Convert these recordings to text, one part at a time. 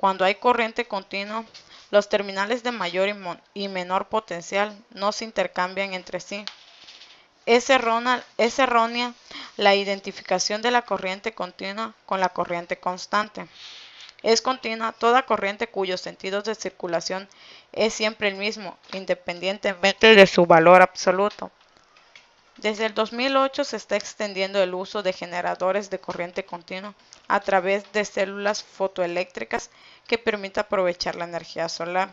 Cuando hay corriente continua, los terminales de mayor y menor potencial no se intercambian entre sí. Es errónea la identificación de la corriente continua con la corriente constante. Es continua toda corriente cuyos sentidos de circulación es siempre el mismo, independientemente de su valor absoluto. Desde el 2008 se está extendiendo el uso de generadores de corriente continua a través de células fotoeléctricas que permite aprovechar la energía solar.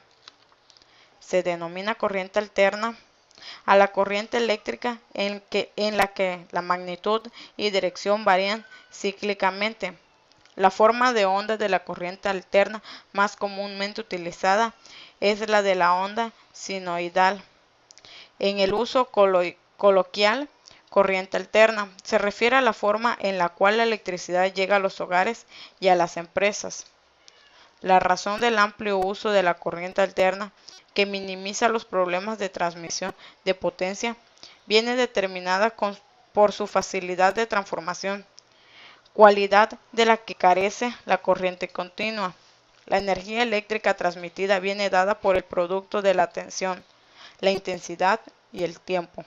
Se denomina corriente alterna a la corriente eléctrica en la que la magnitud y dirección varían cíclicamente. La forma de onda de la corriente alterna más comúnmente utilizada es la de la onda sinoidal. En el uso coloquial, corriente alterna se refiere a la forma en la cual la electricidad llega a los hogares y a las empresas. La razón del amplio uso de la corriente alterna, que minimiza los problemas de transmisión de potencia, viene determinada por su facilidad de transformación, cualidad de la que carece la corriente continua. La energía eléctrica transmitida viene dada por el producto de la tensión, la intensidad y el tiempo.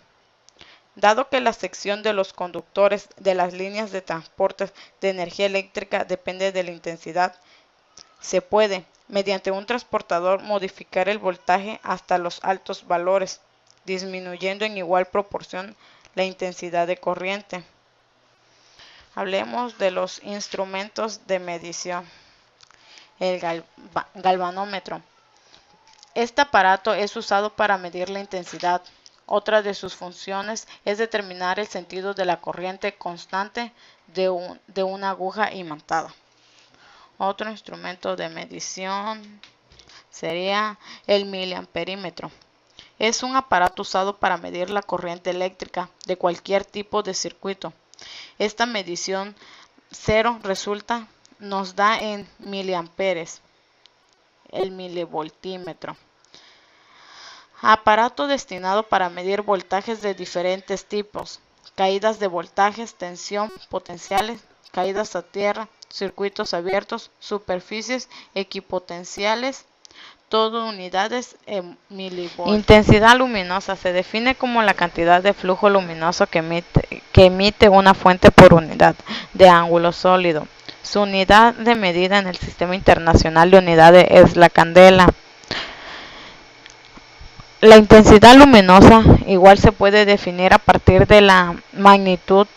Dado que la sección de los conductores de las líneas de transporte de energía eléctrica depende de la intensidad, se puede, mediante un transportador, modificar el voltaje hasta los altos valores, disminuyendo en igual proporción la intensidad de corriente. Hablemos de los instrumentos de medición. El galvanómetro. Este aparato es usado para medir la intensidad. Otra de sus funciones es determinar el sentido de la corriente constante de una aguja imantada. Otro instrumento de medición sería el miliamperímetro. Es un aparato usado para medir la corriente eléctrica de cualquier tipo de circuito. Esta medición cero nos da en miliamperes. El milivoltímetro. Aparato destinado para medir voltajes de diferentes tipos, caídas de voltajes, tensión, potenciales, caídas a tierra, circuitos abiertos, superficies equipotenciales, todo unidades en milivolts. Intensidad luminosa se define como la cantidad de flujo luminoso que emite una fuente por unidad de ángulo sólido. Su unidad de medida en el Sistema Internacional de Unidades es la candela. La intensidad luminosa igual se puede definir a partir de la magnitud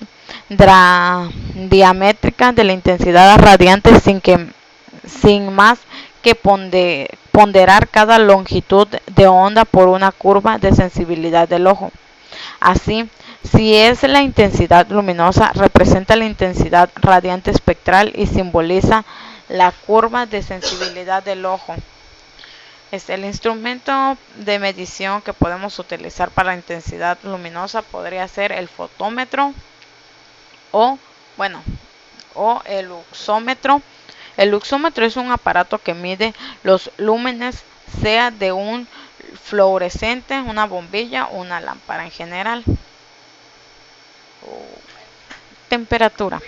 diamétrica de la intensidad radiante sin más que ponderar cada longitud de onda por una curva de sensibilidad del ojo. Así, si es la intensidad luminosa, representa la intensidad radiante espectral y simboliza la curva de sensibilidad del ojo. El instrumento de medición que podemos utilizar para la intensidad luminosa podría ser el fotómetro o el luxómetro. El luxómetro es un aparato que mide los lúmenes, sea de un fluorescente, una bombilla o una lámpara en general. Temperatura.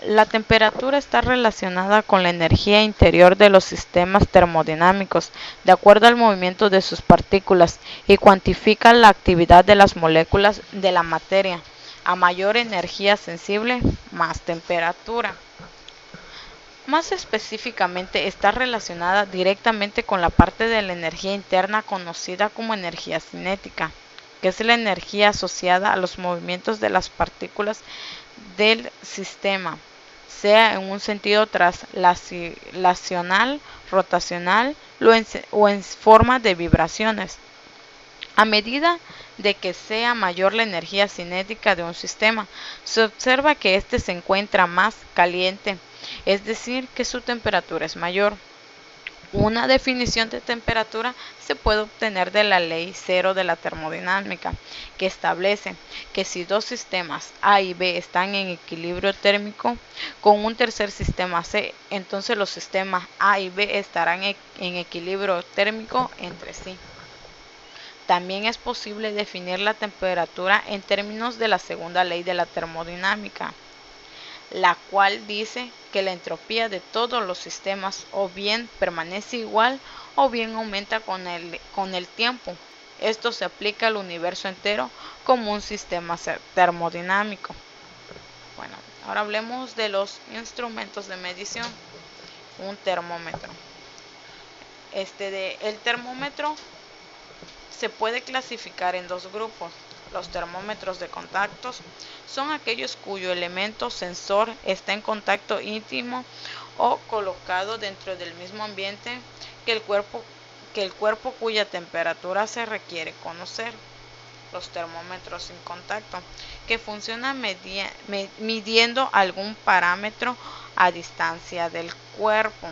La temperatura está relacionada con la energía interior de los sistemas termodinámicos, de acuerdo al movimiento de sus partículas, y cuantifica la actividad de las moléculas de la materia. A mayor energía sensible, más temperatura. Más específicamente, está relacionada directamente con la parte de la energía interna conocida como energía cinética, que es la energía asociada a los movimientos de las partículas del sistema, sea en un sentido translacional, rotacional o en forma de vibraciones. A medida de que sea mayor la energía cinética de un sistema, se observa que éste se encuentra más caliente, es decir, que su temperatura es mayor. Una definición de temperatura se puede obtener de la ley cero de la termodinámica, que establece que si dos sistemas A y B están en equilibrio térmico con un tercer sistema C, entonces los sistemas A y B estarán en equilibrio térmico entre sí. También es posible definir la temperatura en términos de la segunda ley de la termodinámica. la cual dice que la entropía de todos los sistemas o bien permanece igual o bien aumenta con el tiempo. Esto se aplica al universo entero como un sistema termodinámico. Bueno, ahora hablemos de los instrumentos de medición. Un termómetro. El termómetro se puede clasificar en dos grupos. Los termómetros de contactos son aquellos cuyo elemento sensor está en contacto íntimo o colocado dentro del mismo ambiente que el cuerpo cuya temperatura se requiere conocer. Los termómetros sin contacto, que funcionan midiendo algún parámetro a distancia del cuerpo.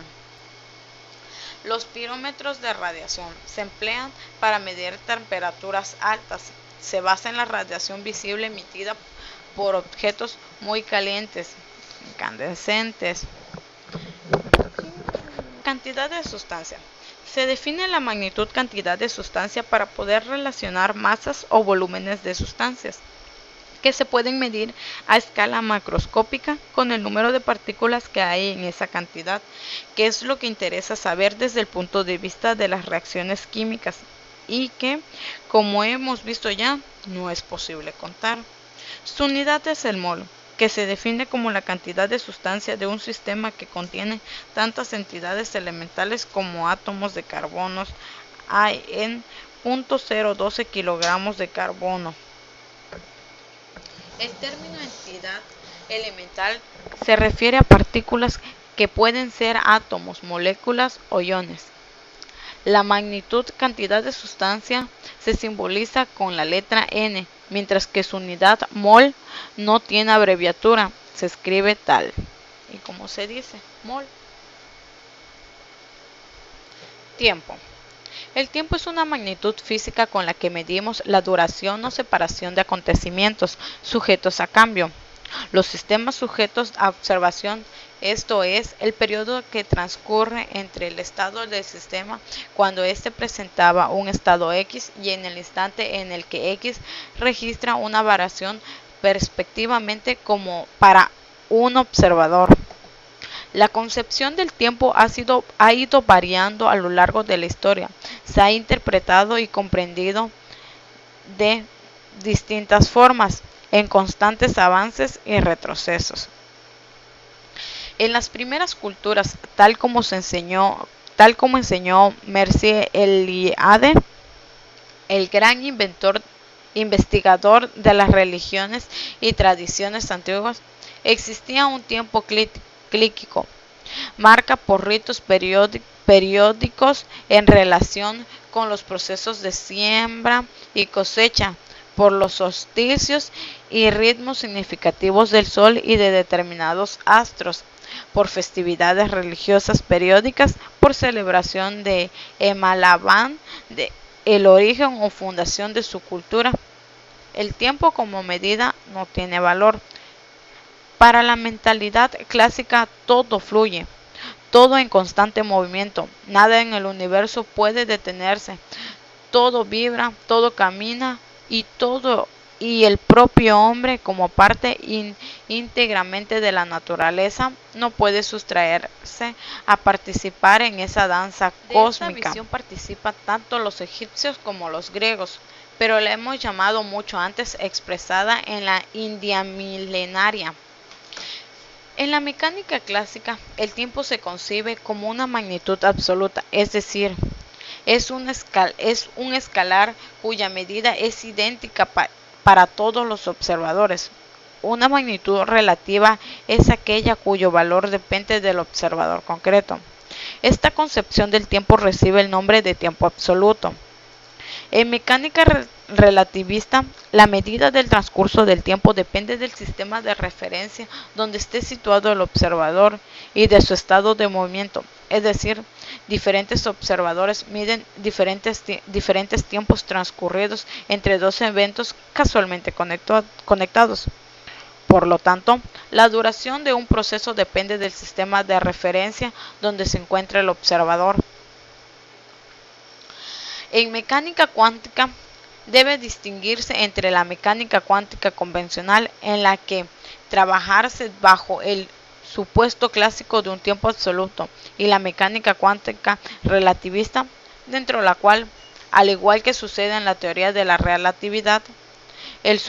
Los pirómetros de radiación se emplean para medir temperaturas altas. Se basa en la radiación visible emitida por objetos muy calientes, incandescentes. Cantidad de sustancia. Se define la magnitud cantidad de sustancia para poder relacionar masas o volúmenes de sustancias que se pueden medir a escala macroscópica con el número de partículas que hay en esa cantidad, que es lo que interesa saber desde el punto de vista de las reacciones químicas y que, como hemos visto ya, no es posible contar. Su unidad es el mol, que se define como la cantidad de sustancia de un sistema que contiene tantas entidades elementales como átomos de carbono. Hay en 0.012 kilogramos de carbono. El término entidad elemental se refiere a partículas que pueden ser átomos, moléculas o iones. La magnitud cantidad de sustancia se simboliza con la letra N, mientras que su unidad mol no tiene abreviatura, se escribe tal. ¿Y cómo se dice? Mol. Tiempo. El tiempo es una magnitud física con la que medimos la duración o separación de acontecimientos sujetos a cambio. Los sistemas sujetos a observación, esto es, el periodo que transcurre entre el estado del sistema cuando éste presentaba un estado X y en el instante en el que X registra una variación perspectivamente como para un observador. La concepción del tiempo ha ido variando a lo largo de la historia. Se ha interpretado y comprendido de distintas formas, en constantes avances y retrocesos. En las primeras culturas, tal como enseñó Mircea Eliade, el gran investigador de las religiones y tradiciones antiguas, existía un tiempo cíclico, marca por ritos periódicos en relación con los procesos de siembra y cosecha, por los solsticios y ritmos significativos del sol y de determinados astros, por festividades religiosas periódicas, por celebración de Emalabán, de el origen o fundación de su cultura. El tiempo como medida no tiene valor. Para la mentalidad clásica todo fluye, todo en constante movimiento, nada en el universo puede detenerse, todo vibra, todo camina y el propio hombre como parte íntegramente de la naturaleza no puede sustraerse a participar en esa danza cósmica. De esta visión participan tanto los egipcios como los griegos, pero la hemos llamado mucho antes expresada en la India milenaria. En la mecánica clásica, el tiempo se concibe como una magnitud absoluta, es decir, es un escalar cuya medida es idéntica para todos los observadores. Una magnitud relativa es aquella cuyo valor depende del observador concreto. Esta concepción del tiempo recibe el nombre de tiempo absoluto. En mecánica relativista, la medida del transcurso del tiempo depende del sistema de referencia donde esté situado el observador y de su estado de movimiento, es decir, diferentes observadores miden diferentes tiempos transcurridos entre dos eventos casualmente conectados. Por lo tanto, la duración de un proceso depende del sistema de referencia donde se encuentra el observador. En mecánica cuántica, Debe distinguirse entre la mecánica cuántica convencional, en la que trabajarse bajo el supuesto clásico de un tiempo absoluto, y la mecánica cuántica relativista, dentro de la cual, al igual que sucede en la teoría de la relatividad, el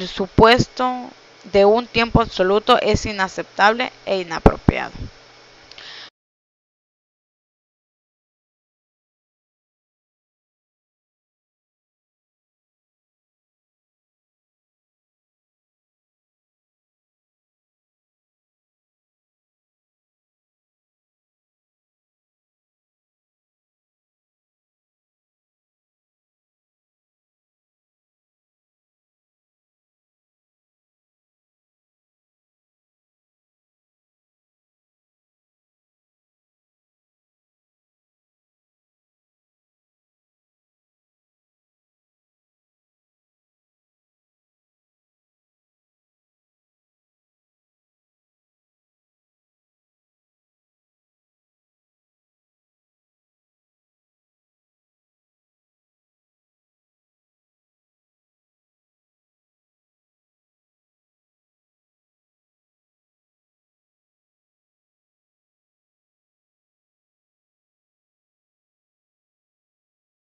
supuesto de un tiempo absoluto es inaceptable e inapropiado.